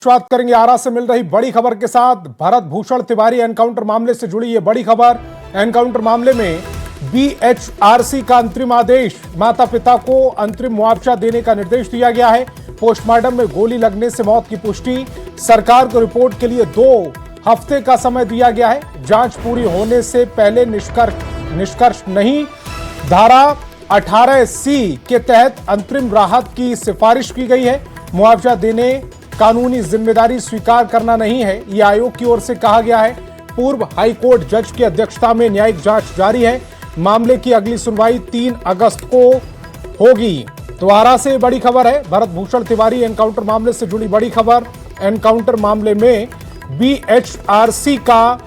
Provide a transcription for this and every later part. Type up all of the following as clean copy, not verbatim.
शुरुआत करेंगे आरा से मिल रही बड़ी खबर के साथ। भरत भूषण तिवारी एनकाउंटर मामले से जुड़ी ये बड़ी खबर। एनकाउंटर मामले में बीएचआरसी का अंतरिम आदेश, माता पिता को अंतरिम मुआवजा देने का निर्देश दिया गया है। पोस्टमार्टम में गोली लगने से मौत की पुष्टि, सरकार को रिपोर्ट के लिए 2 हफ्ते का समय दिया गया है। जांच पूरी होने से पहले निष्कर्ष नहीं। धारा 18C के तहत अंतरिम राहत की सिफारिश की गई है। मुआवजा देने कानूनी जिम्मेदारी स्वीकार करना नहीं है, यह आयोग की ओर से कहा गया है। पूर्व हाईकोर्ट जज की अध्यक्षता में न्यायिक जांच जारी है। मामले की अगली सुनवाई 3 अगस्त को होगी। तो आरा से बड़ी खबर है, भरत भूषण तिवारी एनकाउंटर मामले से जुड़ी बड़ी खबर। एनकाउंटर मामले में बीएचआरसी का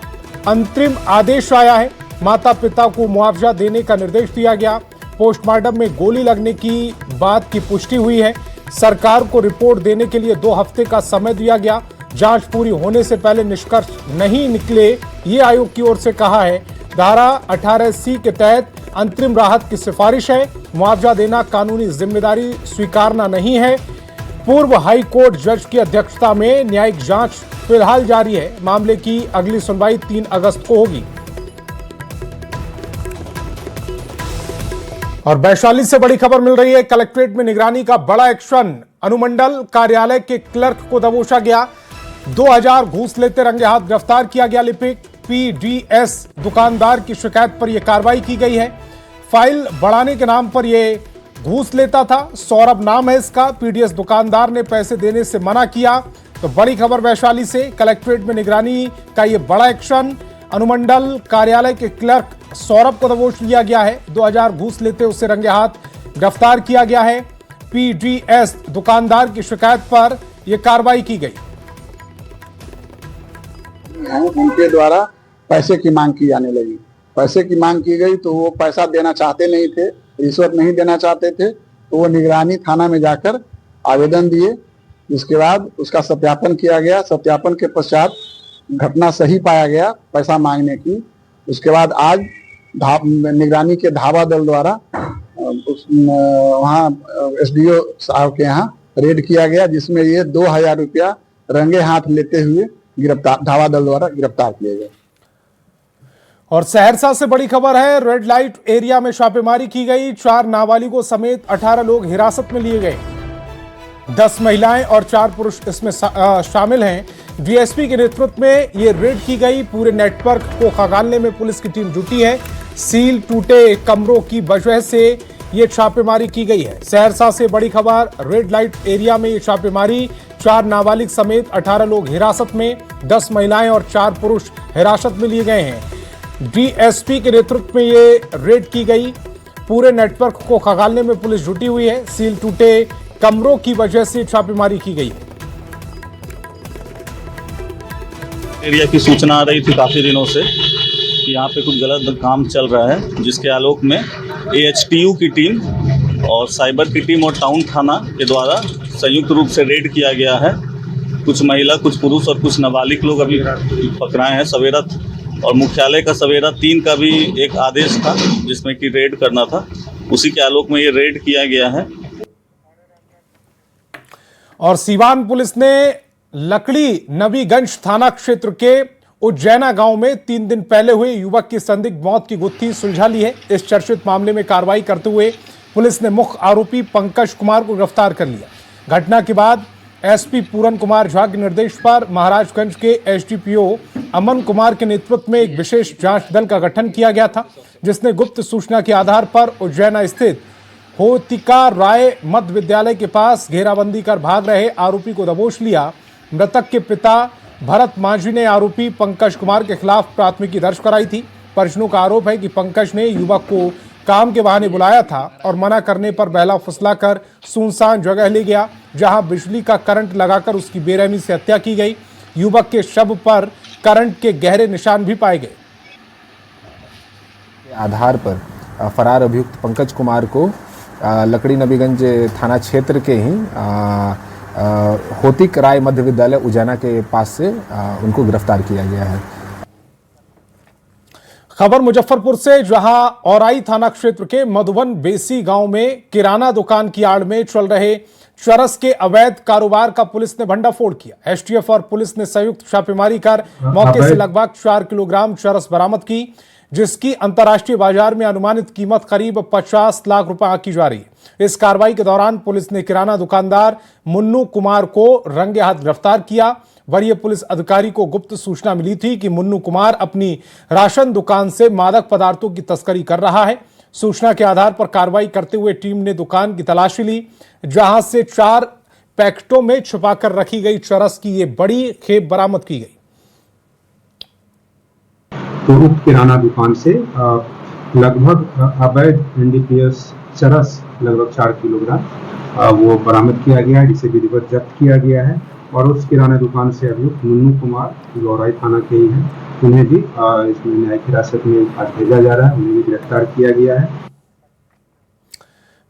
अंतरिम आदेश आया है। माता पिता को मुआवजा देने का निर्देश दिया गया। पोस्टमार्टम में गोली लगने की बात की पुष्टि हुई है। सरकार को रिपोर्ट देने के लिए 2 हफ्ते का समय दिया गया। जांच पूरी होने से पहले निष्कर्ष नहीं निकले, ये आयोग की ओर से कहा है। धारा 18C के तहत अंतरिम राहत की सिफारिश है। मुआवजा देना कानूनी जिम्मेदारी स्वीकारना नहीं है। पूर्व हाई कोर्ट जज की अध्यक्षता में न्यायिक जांच फिलहाल जारी है। मामले की अगली सुनवाई 3 अगस्त को होगी। और वैशाली से बड़ी खबर मिल रही है। कलेक्ट्रेट में निगरानी का बड़ा एक्शन, अनुमंडल कार्यालय के क्लर्क को दबोचा गया। 2000 घूस लेते रंगे हाथ गिरफ्तार किया गया। लिपिक पीडीएस दुकानदार की शिकायत पर यह कार्रवाई की गई है। फाइल बढ़ाने के नाम पर यह घूस लेता था। सौरभ नाम है इसका। पीडीएस दुकानदार ने पैसे देने से मना किया। तो बड़ी खबर वैशाली से, कलेक्ट्रेट में निगरानी का यह बड़ा एक्शन, अनुमंडल कार्यालय के क्लर्क सौरभ को दबोच लिया गया है। 2000 घूस लेते उसे रंगे हाथ गिरफ्तार किया गया है। पीडीएस दुकानदार की शिकायत पर यह कार्रवाई की गई। उनके द्वारा पैसे की मांग की जाने लगी। पैसे की मांग की गई तो वो पैसा देना चाहते नहीं थे, रिश्वत नहीं देना चाहते थे। तो वो निगरानी थाना में जाकर आवेदन दिए। इसके बाद उसका सत्यापन किया गया। सत्यापन के पश्चात घटना सही पाया गया पैसा मांगने की। उसके बाद आज निगरानी के धावा दल द्वारा वहाँ एसडीओ साहब के यहाँ रेड किया गया, जिसमें ये 2000 रुपया रंगे हाथ लेते हुए धावा दल द्वारा गिरफ्तार किए गए। और सहरसा से बड़ी खबर है, रेड लाइट एरिया में छापेमारी की गई। 4 नाबालिगों समेत 18 लोग हिरासत में लिए गए। 10 महिलाएं और 4 पुरुष इसमें शामिल हैं। डीएसपी के नेतृत्व में यह रेड की गई। पूरे नेटवर्क को खंगालने में पुलिस की टीम जुटी है। सील टूटे कमरों की वजह से यह छापेमारी की गई है। सहरसा से बड़ी खबर, रेड लाइट एरिया में यह छापेमारी, 4 नाबालिग समेत 18 लोग हिरासत में, 10 महिलाएं और 4 पुरुष हिरासत में लिए गए हैं। डीएसपी के नेतृत्व में ये रेड की गई। पूरे नेटवर्क को खंगालने में पुलिस जुटी हुई है। सील टूटे कमरों की वजह से छापेमारी की गई। एरिया की सूचना आ रही थी काफी दिनों से कि यहाँ पे कुछ गलत काम चल रहा है, जिसके आलोक में एएचटीयू की टीम और साइबर की टीम और टाउन थाना के द्वारा संयुक्त रूप से रेड किया गया है। कुछ महिला, कुछ पुरुष और कुछ नाबालिग लोग अभी पकड़ाए हैं। सवेरा और मुख्यालय का सवेरा 3 का भी एक आदेश था जिसमें कि रेड करना था, उसी के आलोक में ये रेड किया गया है। और सीवान पुलिस ने लकड़ी नबीगंज थाना क्षेत्र के उज्जैना गांव में 3 दिन पहले हुए युवक की संदिग्ध मौत की गुत्थी सुलझा ली है। इस चर्चित मामले में कार्रवाई करते हुए पुलिस ने मुख्य आरोपी पंकज कुमार को गिरफ्तार कर लिया। घटना के बाद एसपी पूरन कुमार झा के निर्देश पर महाराजगंज के एसडीपीओ अमन कुमार के नेतृत्व में एक विशेष जांच दल का गठन किया गया था, जिसने गुप्त सूचना के आधार पर उज्जैना स्थित होतिका राय मध्य विद्यालय के पास घेराबंदी कर भाग रहे आरोपी को दबोच लिया। मृतक के पिता भरत मांझी ने आरोपी पंकज कुमार के खिलाफ प्राथमिकी दर्ज कराई थी। परिजनों का आरोप है कि पंकज ने युवक को काम के बहाने बुलाया था और मना करने पर बहला फुसलाकर सुनसान जगह ले गया, जहां बिजली का करंट लगाकर उसकी बेरहमी से हत्या की गई। युवक के शव पर करंट के गहरे निशान भी पाए गए। आधार पर फरार अभियुक्त पंकज कुमार को लकड़ी नबीगंज थाना क्षेत्र के ही होतिक राय मध्य विद्यालय उज्जैना के पास से उनको गिरफ्तार किया गया है। खबर मुजफ्फरपुर से, जहां औराई थाना क्षेत्र के मधुबन बेसी गांव में किराना दुकान की आड़ में चल रहे चरस के अवैध कारोबार का पुलिस ने भंडाफोड़ किया। एसटीएफ और पुलिस ने संयुक्त छापेमारी कर मौके से लगभग 4 किलोग्राम चरस बरामद की, जिसकी अंतर्राष्ट्रीय बाजार में अनुमानित कीमत करीब 50 लाख रुपए आंकी जा रही है। इस कार्रवाई के दौरान पुलिस ने किराना दुकानदार मुन्नू कुमार को रंगे हाथ गिरफ्तार किया। वरीय पुलिस अधिकारी को गुप्त सूचना मिली थी कि मुन्नू कुमार अपनी राशन दुकान से मादक पदार्थों की तस्करी कर रहा है। सूचना के आधार पर कार्रवाई करते हुए टीम ने दुकान की तलाशी ली, जहां से 4 पैकेटों में छुपाकर रखी गई चरस की ये बड़ी खेप बरामद की गई। तो उक्त किराना दुकान से लगभग अवैध एनडीपीएस चरस लगभग 4 किलोग्राम वो बरामद किया गया है, जिसे विधिवत जब्त किया गया है। और उस किराना दुकान से अभियुक्त मुन्नू कुमार गौराई थाना के ही हैं, उन्हें भी इसमें न्यायिक हिरासत में आज भेजा जा रहा है, उन्हें भी गिरफ्तार किया गया है।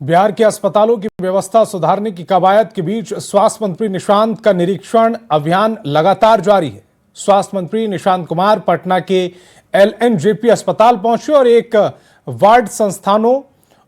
बिहार के अस्पतालों की व्यवस्था सुधारने की कवायद के बीच स्वास्थ्य मंत्री निशांत का निरीक्षण अभियान लगातार जारी है। स्वास्थ्य मंत्री निशांत कुमार पटना के एलएनजेपी अस्पताल पहुंचे और एक वार्ड संस्थानों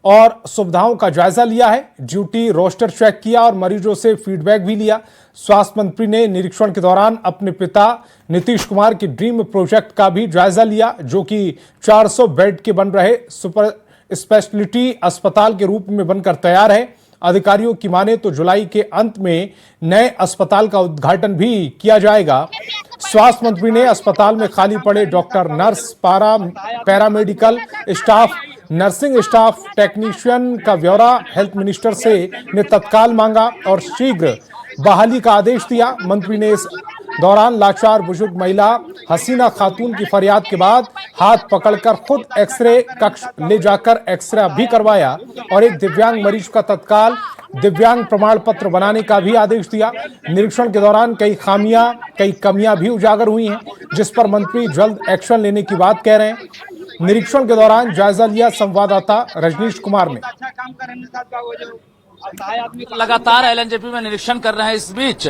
और सुविधाओं का जायजा लिया है। ड्यूटी रोस्टर चेक किया और मरीजों से फीडबैक भी लिया। स्वास्थ्य मंत्री ने निरीक्षण के दौरान अपने पिता नीतीश कुमार के ड्रीम प्रोजेक्ट का भी जायजा लिया, जो कि 400 बेड के बन रहे सुपर स्पेशलिटी अस्पताल के रूप में बनकर तैयार है। अधिकारियों की माने तो जुलाई के अंत में नए अस्पताल का उद्घाटन भी किया जाएगा। स्वास्थ्य मंत्री ने अस्पताल में खाली पड़े doctor, nurse, paramedical staff, nursing staff, technician का ब्यौरा हेल्थ मिनिस्टर से ने तत्काल मांगा और शीघ्र बहाली का आदेश दिया। मंत्री ने इस दौरान लाचार बुजुर्ग महिला हसीना खातून की फरियाद के बाद हाथ पकड़कर खुद एक्सरे कक्ष ले जाकर एक्सरे भी करवाया और एक दिव्यांग मरीज का तत्काल दिव्यांग प्रमाण पत्र बनाने का भी आदेश दिया। निरीक्षण के दौरान कई कमियां भी उजागर हुई हैं, जिस पर मंत्री जल्द एक्शन लेने की बात कह रहे हैं। निरीक्षण के दौरान जायजा लिया संवाददाता रजनीश कुमार ने। लगातार एलएनजेपी में निरीक्षण कर रहे हैं। इस बीच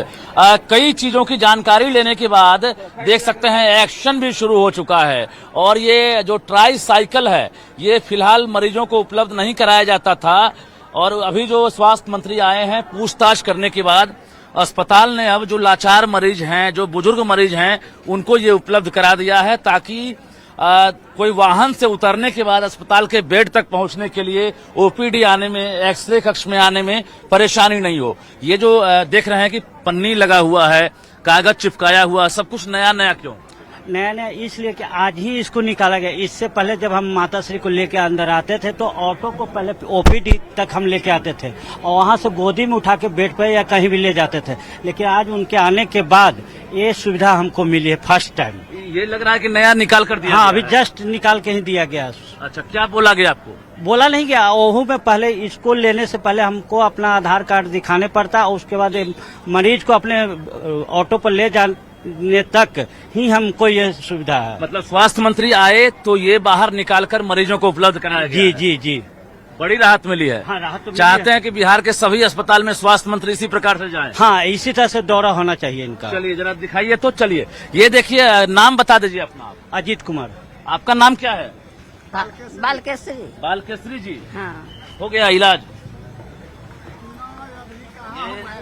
कई चीजों की जानकारी लेने के बाद देख सकते हैं एक्शन भी शुरू हो चुका है। और ये जो ट्राई साइकिल है, ये फिलहाल मरीजों को उपलब्ध नहीं कराया जाता था, और अभी जो स्वास्थ्य मंत्री आए हैं, पूछताछ करने के बाद अस्पताल ने अब जो लाचार मरीज हैं, जो बुजुर्ग मरीज हैं, उनको ये उपलब्ध करा दिया है, ताकि कोई वाहन से उतरने के बाद अस्पताल के बेड तक पहुंचने के लिए ओपीडी आने में, एक्सरे कक्ष में आने में परेशानी नहीं हो। ये जो देख रहे हैं कि पन्नी लगा हुआ है, कागज चिपकाया हुआ, सब कुछ नया नया क्यों? नया इसलिए कि आज ही इसको निकाला गया। इससे पहले जब हम माताश्री को लेके अंदर आते थे तो ऑटो को पहले ओपीडी तक हम लेके आते थे और वहां से गोदी में उठा के बेड पे या कहीं भी ले जाते थे, लेकिन आज उनके आने के बाद ये सुविधा हमको मिली है फर्स्ट टाइम। ये लग रहा है कि नया निकाल कर दिया? हाँ, अभी जस्ट निकाल के ही दिया गया। अच्छा, क्या बोला गया आपको? बोला नहीं गया। ओहू में पहले इसको लेने से पहले हमको अपना आधार कार्ड दिखाने पड़ता, उसके बाद मरीज को अपने ऑटो पर ले जाने तक ही हमको ये सुविधा है। मतलब स्वास्थ्य मंत्री आए तो ये बाहर निकालकर मरीजों को उपलब्ध कराया गया? जी जी जी, बड़ी राहत मिली है। हाँ, राहत तो चाहते हैं कि बिहार के सभी अस्पताल में स्वास्थ्य मंत्री इसी प्रकार से जाएं। हाँ, इसी तरह से दौरा होना चाहिए इनका। चलिए जरा दिखाइए तो। चलिए, ये देखिए, नाम बता दीजिए अपना। अजीत कुमार। आपका नाम क्या है? बालकेश्वरी। बालकेश्वरी जी। हाँ। हो गया इलाज?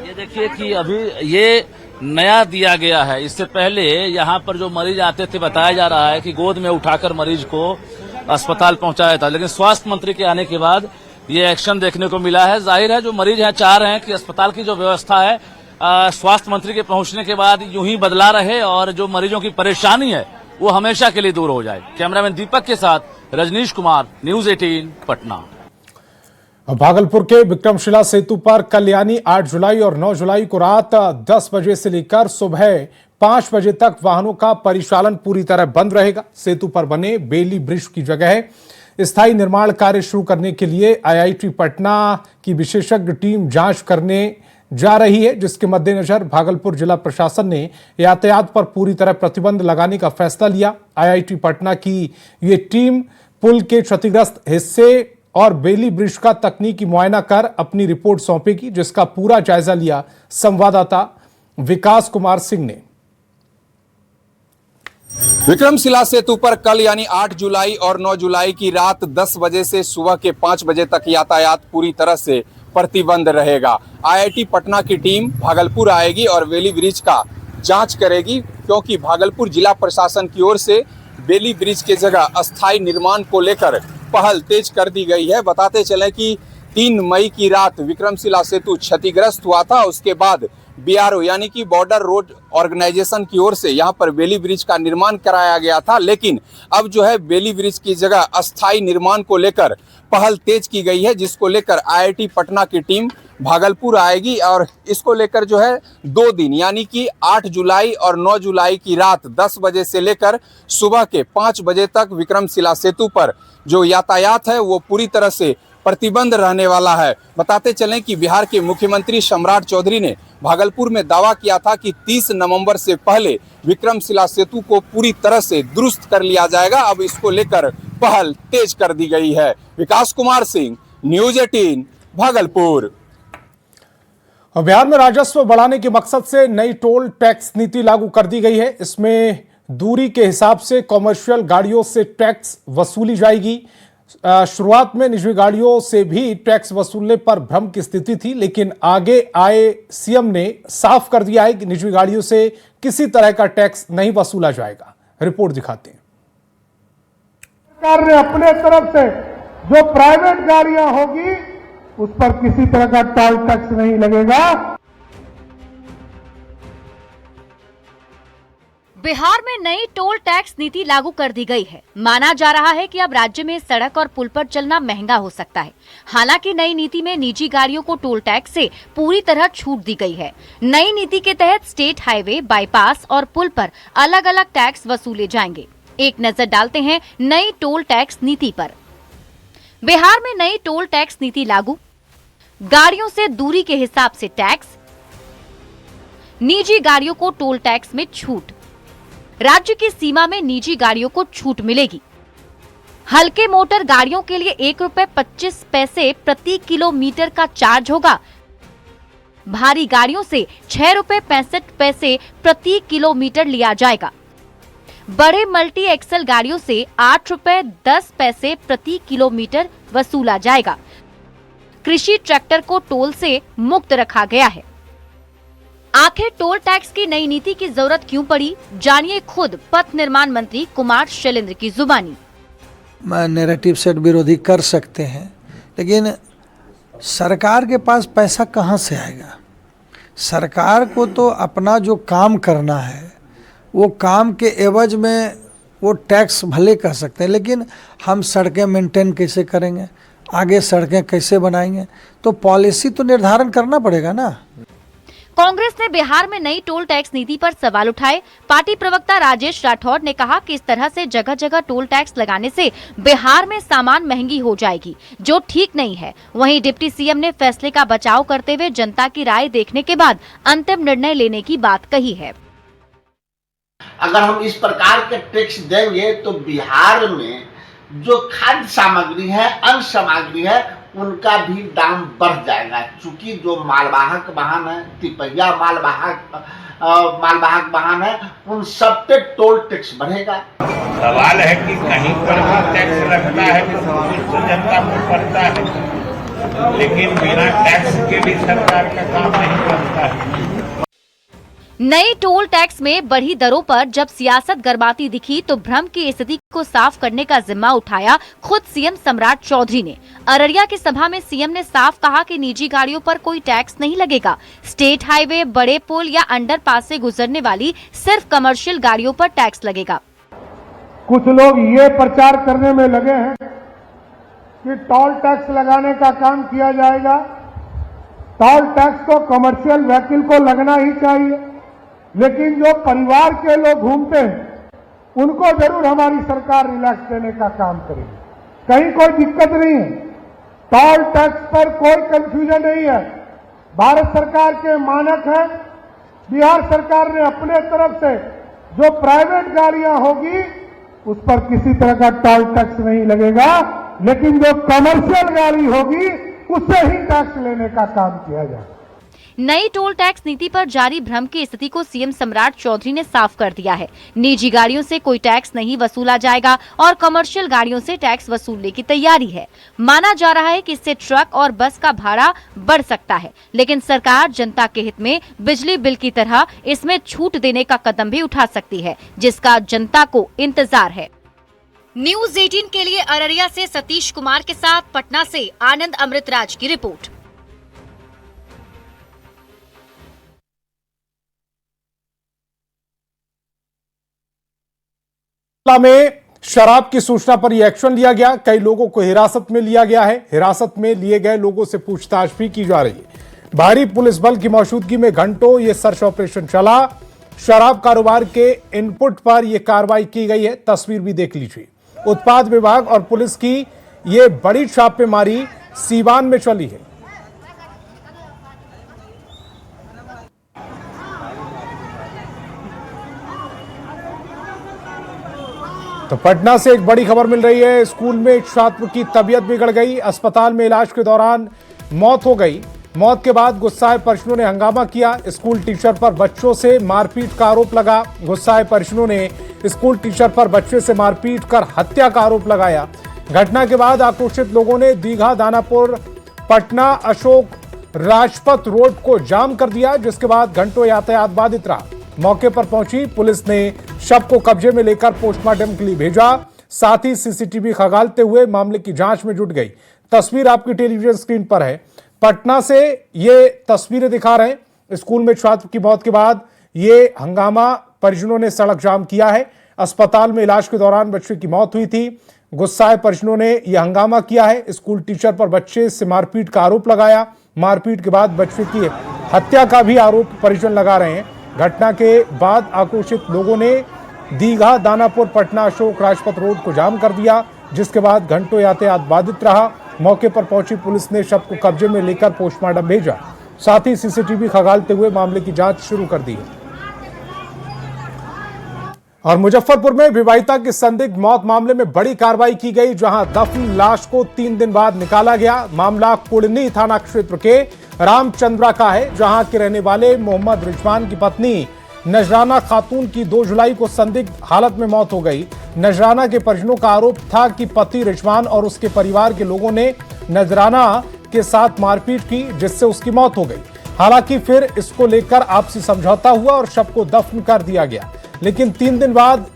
ये देखिए कि अभी ये नया दिया गया है। इससे पहले यहाँ पर जो मरीज आते थे, बताया जा रहा है कि गोद में उठाकर मरीज को अस्पताल पहुंचाया था, लेकिन स्वास्थ्य मंत्री के आने के बाद ये एक्शन देखने को मिला है। जाहिर है जो मरीज हैं चाह रहे हैं कि अस्पताल की जो व्यवस्था है स्वास्थ्य मंत्री के पहुंचने के बाद यूं ही बदला रहे और जो मरीजों की परेशानी है वो हमेशा के लिए दूर हो जाए। कैमरामैन दीपक के साथ रजनीश कुमार, न्यूज 18 पटना। भागलपुर के विक्रमशिला सेतु पर कल यानी 8 जुलाई और 9 जुलाई को रात 10 बजे से लेकर सुबह 5 बजे तक वाहनों का परिचालन पूरी तरह बंद रहेगा। सेतु पर बने बेली ब्रिज की जगह स्थायी निर्माण कार्य शुरू करने के लिए आईआईटी पटना की विशेषज्ञ टीम जांच करने जा रही है, जिसके मद्देनजर भागलपुर जिला प्रशासन ने यातायात पर पूरी तरह प्रतिबंध लगाने का फैसला लिया। आईआईटी पटना की ये टीम पुल के क्षतिग्रस्त हिस्से और बेली ब्रिज का तकनीकी मुआयना कर अपनी रिपोर्ट सौंपेगी, जिसका पूरा जायजा लिया संवाददाता विकास कुमार सिंह ने। विक्रमशिला सेतु पर कल यानी 8 जुलाई और 9 जुलाई की रात 10 बजे से सुबह के 5 बजे तक यातायात पूरी तरह से प्रतिबंध रहेगा। IIT पटना की टीम भागलपुर आएगी और बेली ब्रिज का जांच करेगी, क्योंकि भागलपुर जिला प्रशासन की ओर से बेली ब्रिज के जगह अस्थायी निर्माण को लेकर पहल तेज कर दी गई है। बताते चलें कि 3 मई की रात विक्रमशिला सेतु क्षतिग्रस्त हुआ था। उसके बाद BRO यानी कि बॉर्डर रोड ऑर्गेनाइजेशन की ओर से यहां पर बेली ब्रिज का निर्माण कराया गया था, लेकिन अब जो है बेली ब्रिज की जगह अस्थायी निर्माण को लेकर पहल तेज की गई है, जिसको लेकर IIT पटना की टीम भागलपुर आएगी और इसको लेकर जो है 2 दिन यानी कि 8 जुलाई और 9 जुलाई की रात 10 बजे से लेकर सुबह के 5 बजे तक विक्रमशिला सेतु पर जो यातायात है वो पूरी तरह से प्रतिबंध रहने वाला है। बताते चलें कि बिहार के मुख्यमंत्री सम्राट चौधरी ने भागलपुर में दावा किया था कि 30 नवंबर से पहले विक्रमशिला सेतु को पूरी तरह से दुरुस्त कर लिया जाएगा। अब इसको लेकर पहल तेज कर दी गई है। विकास कुमार सिंह, न्यूज़ 18 भागलपुर। बिहार में राजस्व बढ़ाने के मकसद से नई टोल टैक्स नीति लागू कर दी गई है। इसमें दूरी के हिसाब से कॉमर्शियल गाड़ियों से टैक्स वसूली जाएगी। शुरुआत में निजी गाड़ियों से भी टैक्स वसूलने पर भ्रम की स्थिति थी, लेकिन आगे आए सीएम ने साफ कर दिया है कि निजी गाड़ियों से किसी तरह का टैक्स नहीं वसूला जाएगा। रिपोर्ट दिखाते हैं। सरकार ने अपने तरफ से जो प्राइवेट गाड़ियां होगी उस पर किसी तरह का टोल टैक्स नहीं लगेगा। बिहार में नई टोल टैक्स नीति लागू कर दी गई है। माना जा रहा है कि अब राज्य में सड़क और पुल पर चलना महंगा हो सकता है। हालांकि नई नीति में निजी गाड़ियों को टोल टैक्स से पूरी तरह छूट दी गई है। नई नीति के तहत स्टेट हाईवे, बाईपास और पुल पर अलग अलग टैक्स वसूले जाएंगे। एक नजर डालते हैं नई टोल टैक्स नीति पर। बिहार में नई टोल टैक्स नीति लागू। गाड़ियों से दूरी के हिसाब से टैक्स। निजी गाड़ियों को टोल टैक्स में छूट। राज्य की सीमा में निजी गाड़ियों को छूट मिलेगी। हल्के मोटर गाड़ियों के लिए ₹1.25 प्रति किलोमीटर का चार्ज होगा। भारी गाड़ियों से ₹6.65 प्रति किलोमीटर लिया जाएगा। बड़े मल्टी एक्सल गाड़ियों से ₹8.10 प्रति किलोमीटर वसूला जाएगा। कृषि ट्रैक्टर को टोल से मुक्त रखा गया है। आखिर टोल टैक्स की नई नीति की जरूरत क्यों पड़ी, जानिए खुद पथ निर्माण मंत्री कुमार शैलेंद्र की जुबानी। नैरेटिव सेट विरोधी कर सकते हैं, लेकिन सरकार के पास पैसा कहां से आएगा? सरकार को तो अपना जो काम करना है वो काम के एवज में वो टैक्स भले कह सकते हैं, लेकिन हम सड़कें मेंटेन कैसे करेंगे, आगे सड़कें कैसे बनाएंगे, तो पॉलिसी तो निर्धारण करना पड़ेगा ना। कांग्रेस ने बिहार में नई टोल टैक्स नीति पर सवाल उठाए। पार्टी प्रवक्ता राजेश राठौर ने कहा कि इस तरह से जगह जगह टोल टैक्स लगाने से बिहार में सामान महंगी हो जाएगी, जो ठीक नहीं है। वहीं डिप्टी सीएम ने फैसले का बचाव करते हुए जनता की राय देखने के बाद अंतिम निर्णय लेने की बात कही है। अगर हम इस प्रकार के टैक्स देंगे तो बिहार में जो खाद्य सामग्री है, अन्न सामग्री है, उनका भी दाम बढ़ जाएगा। चूंकि जो मालवाहक वाहन है, तिपहिया मालवाहक वाहन है, उन सब पे टोल टैक्स बढ़ेगा। सवाल है कि कहीं पर भी टैक्स लगता है तो जनता को पड़ता है, लेकिन बिना टैक्स के भी सरकार का काम नहीं करता है। नई टोल टैक्स में बढ़ी दरों पर जब सियासत गरमाती दिखी तो भ्रम की स्थिति को साफ करने का जिम्मा उठाया खुद सीएम सम्राट चौधरी ने। अररिया की सभा में सीएम ने साफ कहा कि निजी गाड़ियों पर कोई टैक्स नहीं लगेगा। स्टेट हाईवे, बड़े पुल या अंडरपास से गुजरने वाली सिर्फ कमर्शियल गाड़ियों पर टैक्स लगेगा। कुछ लोग ये प्रचार करने में लगे हैं कि टोल टैक्स लगाने का काम किया जाएगा। टोल टैक्स तो कमर्शियल व्हीकल को लगना ही चाहिए, लेकिन जो परिवार के लोग घूमते हैं उनको जरूर हमारी सरकार रिलैक्स देने का काम करेगी। कहीं कोई दिक्कत नहीं है, टोल टैक्स पर कोई कंफ्यूजन नहीं है। भारत सरकार के मानक है। बिहार सरकार ने अपने तरफ से जो प्राइवेट गाड़ियां होगी उस पर किसी तरह का टोल टैक्स नहीं लगेगा, लेकिन जो कमर्शियल गाड़ी होगी उससे ही टैक्स लेने का काम किया जाएगा। नई टोल टैक्स नीति पर जारी भ्रम की स्थिति को सीएम सम्राट चौधरी ने साफ कर दिया है। निजी गाड़ियों से कोई टैक्स नहीं वसूला जाएगा और कमर्शियल गाड़ियों से टैक्स वसूलने की तैयारी है। माना जा रहा है कि इससे ट्रक और बस का भाड़ा बढ़ सकता है, लेकिन सरकार जनता के हित में बिजली बिल की तरह इसमें छूट देने का कदम भी उठा सकती है, जिसका जनता को इंतजार है। न्यूज़ 18 के लिए अररिया से सतीश कुमार के साथ पटना से आनंद अमृतराज की रिपोर्ट। में शराब की सूचना पर यह एक्शन लिया गया। कई लोगों को हिरासत में लिया गया है। हिरासत में लिए गए लोगों से पूछताछ भी की जा रही है। भारी पुलिस बल की मौजूदगी में घंटों ये सर्च ऑपरेशन चला। शराब कारोबार के इनपुट पर यह कार्रवाई की गई है। तस्वीर भी देख लीजिए। उत्पाद विभाग और पुलिस की ये बड़ी छापेमारी सीवान में चली है। तो पटना से एक बड़ी खबर मिल रही है। स्कूल में एक छात्र की तबीयत बिगड़ गई। अस्पताल में इलाज के दौरान मौत हो गई। मौत के बाद गुस्साए परिजनों ने हंगामा किया। स्कूल टीचर पर बच्चों से मारपीट का आरोप लगा। गुस्साए परिजनों ने स्कूल टीचर पर बच्चे से मारपीट कर हत्या का आरोप लगाया। घटना के बाद आक्रोशित लोगों ने दीघा दानापुर पटना अशोक राजपथ रोड को जाम कर दिया, जिसके बाद घंटों यातायात बाधित रहा। मौके पर पहुंची पुलिस ने शव को कब्जे में लेकर पोस्टमार्टम के लिए भेजा। साथ ही सीसीटीवी खंगालते हुए मामले की जांच में जुट गई। तस्वीर आपकी टेलीविजन स्क्रीन पर है। पटना से ये तस्वीरें दिखा रहे हैं। स्कूल में छात्र की मौत के बाद ये हंगामा परिजनों ने सड़क जाम किया है। अस्पताल में इलाज के दौरान बच्चे की मौत हुई थी। गुस्साए परिजनों ने यह हंगामा किया है। स्कूल टीचर पर बच्चे से मारपीट का आरोप लगाया। मारपीट के बाद बच्चे की हत्या का भी आरोप परिजन लगा रहे हैं। घटना के बाद आक्रोशित लोगों ने दीघा दानापुर पटना अशोक राजपथ रोड को जाम कर दिया, जिसके बाद घंटों यातायात बाधित रहा। मौके पर पहुंची पुलिस ने शव को कब्जे में लेकर पोस्टमार्टम भेजा। साथ ही सीसीटीवी खंगालते हुए मामले की जांच शुरू कर दी है। और मुजफ्फरपुर में विवाहिता की संदिग्ध मौत मामले में बड़ी कार्रवाई की गई, जहां दफन लाश को 3 दिन बाद निकाला गया। मामला कुड़नी थाना क्षेत्र के रामचंद्रा का है, जहां के रहने वाले मोहम्मद रिजवान की पत्नी नजराना खातून की 2 जुलाई को संदिग्ध हालत में मौत हो गई। नजराना के परिजनों का आरोप था कि पति रिजवान और उसके परिवार के लोगों ने नजराना के साथ मारपीट की, जिससे उसकी मौत हो गई। हालांकि फिर इसको लेकर आपसी समझौता हुआ और शव को दफन कर दिया गया। लेकिन 3 दिन बाद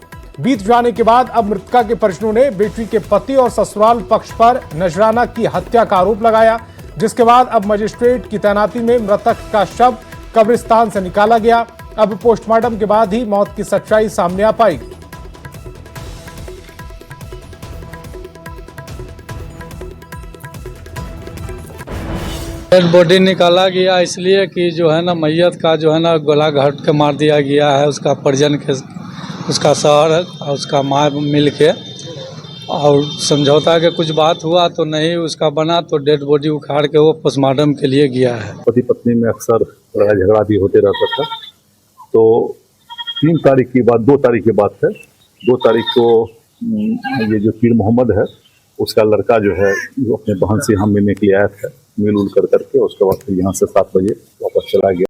बीत जाने के बाद अब मृतका के परिजनों ने बेटी के पति और ससुराल पक्ष पर नजराना की हत्या का आरोप लगाया, जिसके बाद अब मजिस्ट्रेट की तैनाती में मृतक का शव कब्रिस्तान से निकाला गया। अब पोस्टमार्टम के बाद ही मौत की सच्चाई सामने आ पाएगी। डेड बॉडी निकाला गया इसलिए कि जो है ना मैयत का जो है ना गला घोट के मार दिया गया है। उसका परिजन के उसका शौहर और उसका माँ मिल के और समझौता के कुछ बात हुआ तो नहीं उसका बना, तो डेड बॉडी उखाड़ के वो पोस्टमार्टम के लिए गया है। पति पत्नी में अक्सर लड़ाई झगड़ा भी होते रहता था। तो 3 तारीख की बात 2 तारीख की बात है। 2 तारीख को ये जो पीर मोहम्मद है उसका लड़का जो है वो अपने बहन से यहाँ मिलने के लिए आया था। मिल उल करके उसके बाद फिर यहाँ से 7 बजे वापस चला गया।